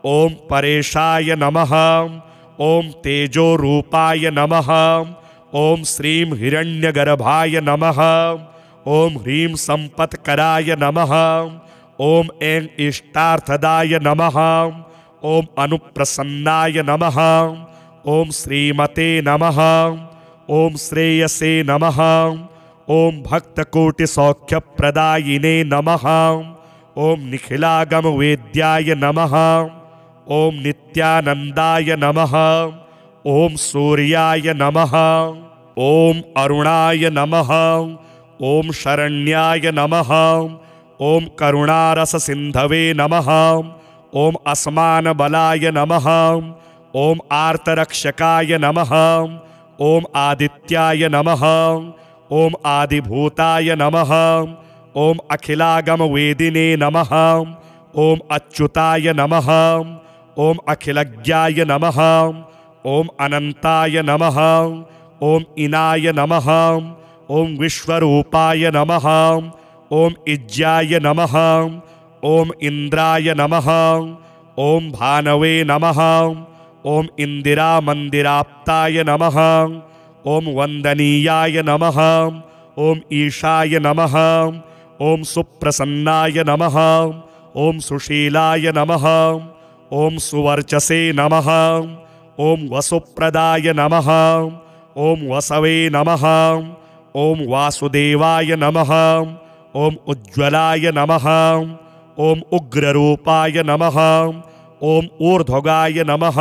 ओम परेशाय नमः। ओम तेजोरूपाय नमः। ओम श्रीं हिरण्यगर्भाय नमः। ओम ह्रीं संपत्कराय नमः। ओम ऐं इष्टार्थदाय नमः। ओम अनुप्रसन्नाय नमः। ओम श्रीमते नमः। ओम श्रेयसे नमः। ओम भक्तकोटिसौख्यप्रदायिने नमः। ओम निखिलागम वेद्याय नमः। ओम नित्यानंदाय नमः। ओम सूर्याय नमः। ओम अरुणाय नमः। ओम शरण्याय नमः। ओम करुणारस सिंधवे नमः। ओम अस्मान बलाय नमः। ओम आर्तरक्षकाय नमः। ओम आदित्याय नमः। ओम आदिभूताय नमः। ओम अखिलागम वेदिने नमः। ओम अच्युताय नमः। ओम अखिलज्ञाय नमः। ओम अनंताय नमः। ओम इनाय नमः। ओम विश्वरूपाय नमः। ओम इज्जाय नमः। ओम इंद्राय नमः। ओम भानवे नमः। ओम इंदिरा मंदिराप्ताय नमः। ओम वंदनीयाय नमः। ओम ईशाय नमः। ओम सुप्रसन्नाय नमः। ओम सुशीलाय नमः। ओम सुवर्चसे नमः। ओम वसुप्रदाय नमः। ओम वसवे नमः। ओम वासुदेवाय नमः। ओम उज्ज्वलाय नमः। ओम उग्ररूपाय नमः। ओम ऊर्ध्वगाय नमः।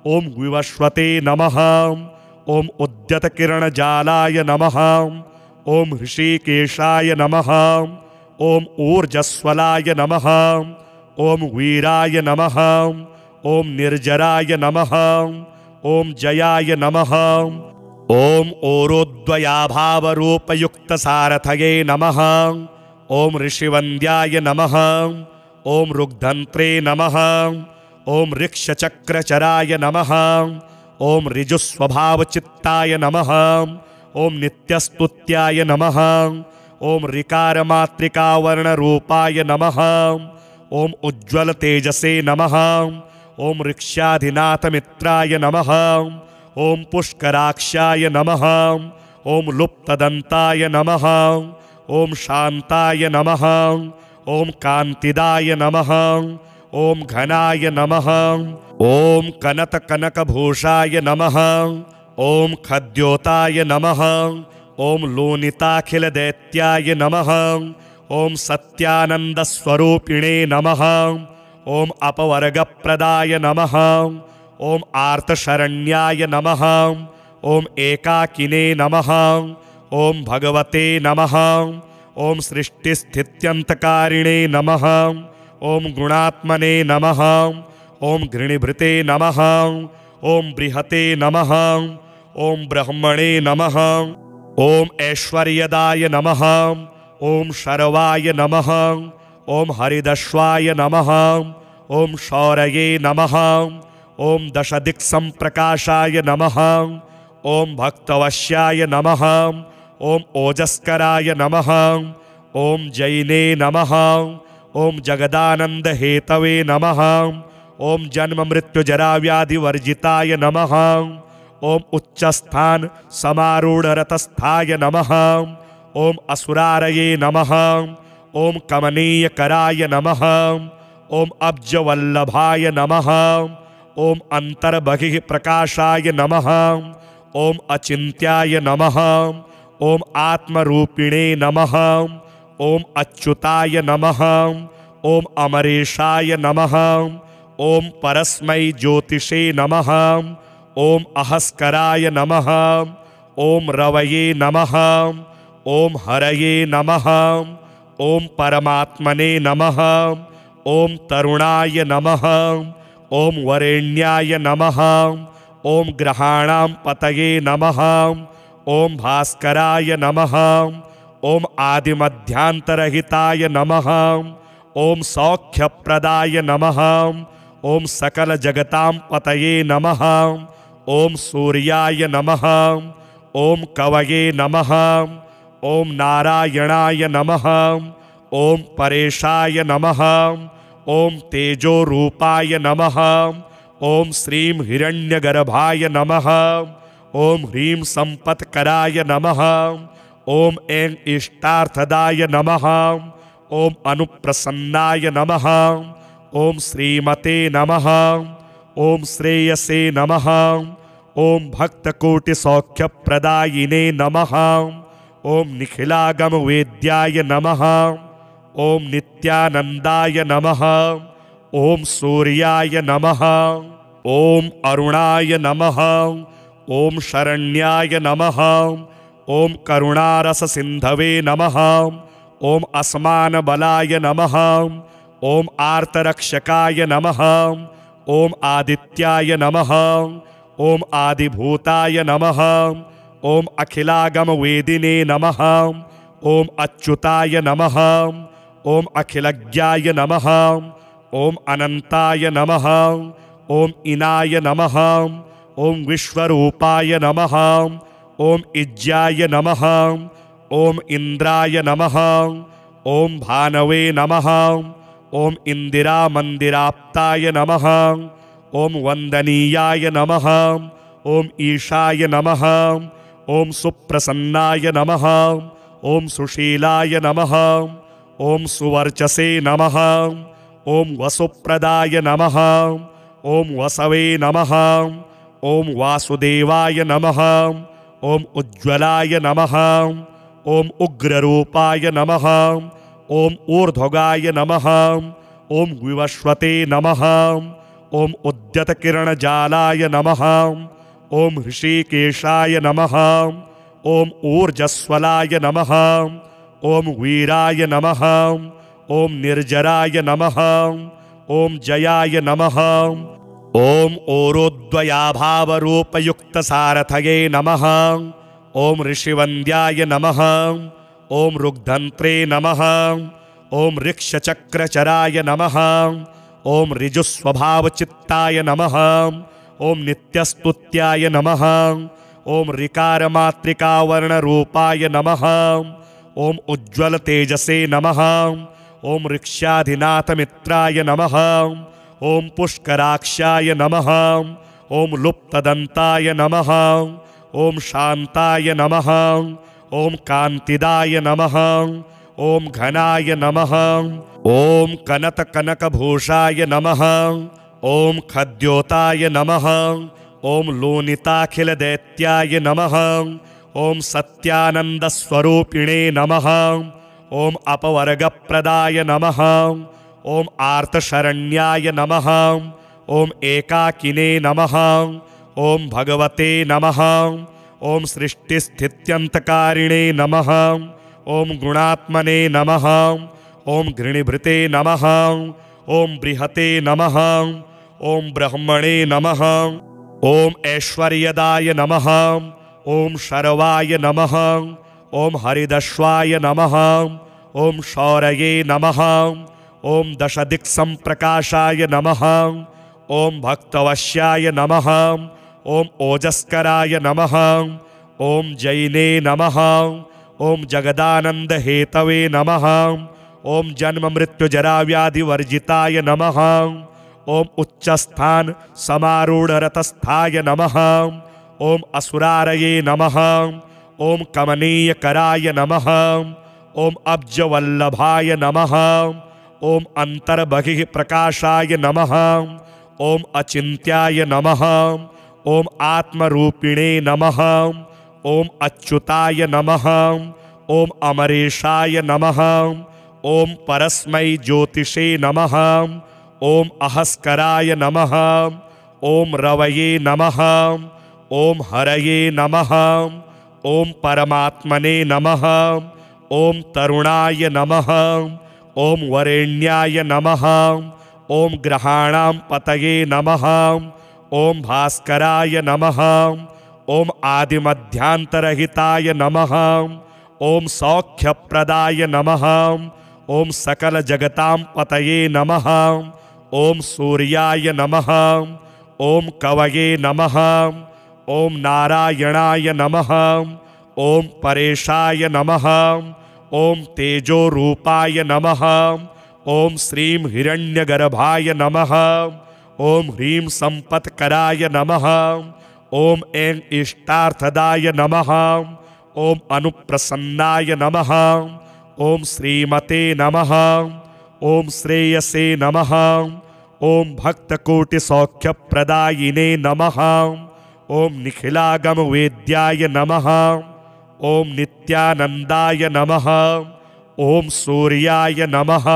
ओम विवस्वते नमः। ओम उद्यतकिरणजालाय नमः। ओम ऋषिकेशाय नमः। ओम ऊर्जस्वलाय नमः। ओम वीराय नमः। ओम निर्जराय नमः। ओम जयाय नमः। ओम ओरोद्वयाभावरूपयुक्तसारथये नमः। ओम ऋषिवन्द्याय नमः। ओम ऋग्धन्त्रे नमः। ओम ऋक्षचक्रचराय नमः। ओम ऋजुस्वभावचित्ताय नमः। ओम नित्यस्तुत्याय नमः। ओम ऋकारमात्रिकावर्णरूपाय नमः। ओम उज्ज्वल तेजसे नमः। ओम ऋक्षाधिनाथमित्राय नमः। ओम पुष्कराक्षाय नमः। ओम लुप्तदन्ताय नमः। ओम शान्ताय नमः। ओम कान्तिदाय नमः। ओम घनाय नमः। ओम कनकभूषाय नमः। ओम खद्योताय नमः। ओम लोनिताखिलदैत्याय नमः। ओम सत्यानन्दस्वरूपिणे नमः। ओम अपवर्गप्रदाय नमः। ओम आर्तशरण्याय नमः। ओम एकाकिने नमः। ओम भगवते नमः। ओम सृष्टिस्थित्यन्तकारिणे नमः। ओम गुणात्मने नमः। ओम घृणिभृते नमः। ओम बृहते नमः। ओम ब्रह्मणे नमः। ओम ऐश्वर्यदाय नमः। ओम शर्वाय नमः। ओम हरिदश्वाय नमः। ओम शौरये नमः। ओम दशदिक्संप्रकाशाय नमः। ओम भक्तवश्याय नमः। ओम ओजस्कराय नमः। ओम जैने नमः। ओम जगदानंद हेतवे नमः। ओम जन्म मृत्यु जरा व्याधि वर्जिताय नमः। ओम उच्चस्थान समारूढ़ रतस्थाय नमः। ओम असुरारये नमः। ओम कमनीय कराय नमः। ओम अब्जवल्लभाय नमः। ओम अंतर्बहिः प्रकाशाय नमः। ओम अचिन्त्याय नमः। ओम आत्मरूपिणे नमः। ओम अच्युताय नमः। ओम अमरेशाय नमः। ओम परस्मै ज्योतिषे नमः। ओम अहस्कराय नमः। ओम रवये नमः। ओम हरये नमः। ओम परमात्मने नमः। ओम तरुणाय नमः। ओम वरेण्याय नमः। ओम ग्रहाणां पतये नमः। ओम भास्कराय नमः। ओम आदिमध्यांतरहिताय नमः। ओम सौख्यप्रदाय नमः। ओम सकल जगतां पतये नमः। ओम सूर्याय नमः। ओम कवये नमः। ओम नारायणाय नमः। ओम परेशाय नमः। ओम तेजोरूपाय नमः। ओम श्रीं हिरण्यगर्भाय नमः। ओम ह्रीं संपत्कराय नमः। ओम ऐं इष्टार्थदाय नमः। ओम अनुप्रसन्नाय नमः। ओम श्रीमते नमः। ओम श्रेयसे नमः। ओम भक्तकोटिसौख्यप्रदायिने नमः। ओम निखिलागमवेद्याय नमः। ओम नित्यानंदाय नमः। ओम सूर्याय नमः। ओम अरुणाय नमः। ओम शरण्याय नमः। ओम करुणारस सिंधवे नमः। ओम अस्मान बलाय नमः। ओम आर्तरक्षकाय नमः। ओम आदित्याय नमः। ओम आदिभूताय नमः। ओम अखिलागम वेदिने नमः। ओम अच्युताय नमः। ओम अखिलज्ञाय नमः। ओम अनंताय नमः। ओम इनाय नमः। ओम विश्वरूपाय नमः। ओम इज्जाय नमः। ओम इंद्राय नमः। ओम भानवे नमः। ओम इंदिरा मंदिराप्ताय नमः। ओम वंदनीयाय नमः। ओम ईशाय नमः। ओम सुप्रसन्नाय नमः। ओम सुशीलाय नमः। ओम सुवर्चसे नमः। ओम वसुप्रदाय नमः। ओम वसवे नमः। ओम वासुदेवाय नमः। ओम उज्ज्वलाय नमः। ओम उग्ररूपाय नमः। ओम ऊर्ध्वगाय नमः। ओम विवस्वते नमः। ओम उद्यतकिरणजालाय नमः। ओम ऋषिकेशाय नमः। ओम ऊर्जस्वलाय नमः। ओम वीराय नमः। ओम निर्जराय नमः। ओम जयाय नमः। ओम ओरोद्वयाभावरूपयुक्तसारथये नमः। ओम ऋषिवन्द्याय नमः। ओम ऋग्धन्त्रे नमः। ओम ऋक्षचक्रचराय नमः। ओम ऋजुस्वभावचित्ताय नमः। ओम नित्यस्तुत्याय नमः। ओम ऋकारमात्रिकावर्णरूपाय नमः। ओम उज्ज्वल तेजसे नमः। ओम ऋक्षाधिनाथमित्राय नमः। ओम पुष्कराक्षाय नमः। ओम लुप्तदन्ताय नमः। ओम शान्ताय नमः। ओम कान्तिदाय नमः। ओम घनाय नमः। ओम कनतकनकभूषाय नमः। ओम खद्योताय नमः। ओम लोनिताखिलदैत्याय नमः। ओम सत्यानन्दस्वरूपिणे नमः। ओम अपवर्गप्रदाय नमः। ओम आर्तशरण्याय नमः। ओम एकाकिने नमः। ओम भगवते नमः। ओम सृष्टिस्थित्यन्तकारिणे नमः। ओम गुणात्मने नमः। ओम घृणिभृते नमः। ओम बृहते नमः। ओम ब्रह्मणे नमः। ओम ऐश्वर्यदाय नमः। ओम शर्वाय नमः। ओम हरिदश्वाय नमः। ओम शौरये नमः। ओम दशदिक्संप्रकाशाय नमः। ओम भक्तवश्याय नमः। ओम ओजस्कराय नमः। ओम जैने नमः। ओम जगदानंद हेतवे नमः। ओम जन्म मृत्यु जरा व्याधि वर्जिताय नमः। ओम उच्चस्थान समारूढ़ रतस्थाय नमः। ओम असुरारये नमः। ओम कमनीय कराय नमः। ओम अब्जवल्लभाय नमः। ओम अंतर्बहिः प्रकाशाय नमः। ओम अचिन्त्याय नमः। ओम आत्मरूपिणे नमः। ओम अच्युताय नमः। ओम अमरेशाय नमः। ओम परस्मै ज्योतिषे नमः। ओम अहस्कराय नमः। ओम रवये नमः। ओम हरये नमः। ओम परमात्मने नमः। ओम तरुणाय नमः। ओम वरेण्याय नमः। ओम ग्रहाणां पतये नमः। ओम भास्कराय नमः। ओम आदिमध्यांतरहिताय नमः। ओम सौख्यप्रदाय नमः। ओम सकल जगतां पतये नमः। ओम सूर्याय नमः। ओम कवये नमः। ओम नारायणाय नमः। ओम परेशाय नमः। ओम तेजोरूपाय नमः। ओम श्रीं हिरण्यगर्भाय नमः। ओम ह्रीं संपत्कराय नमः। ओम ऐं इष्टार्थदाय नमः। ओम अनुप्रसन्नाय नमः। ओम श्रीमते नमः। ओम श्रेयसे नमः। ओम भक्तकोटिसौख्यप्रदायिने नमः। ओम निखिलागम वेद्याय नमः। ओम नित्यानंदाय नमः। ओम सूर्याय नमः।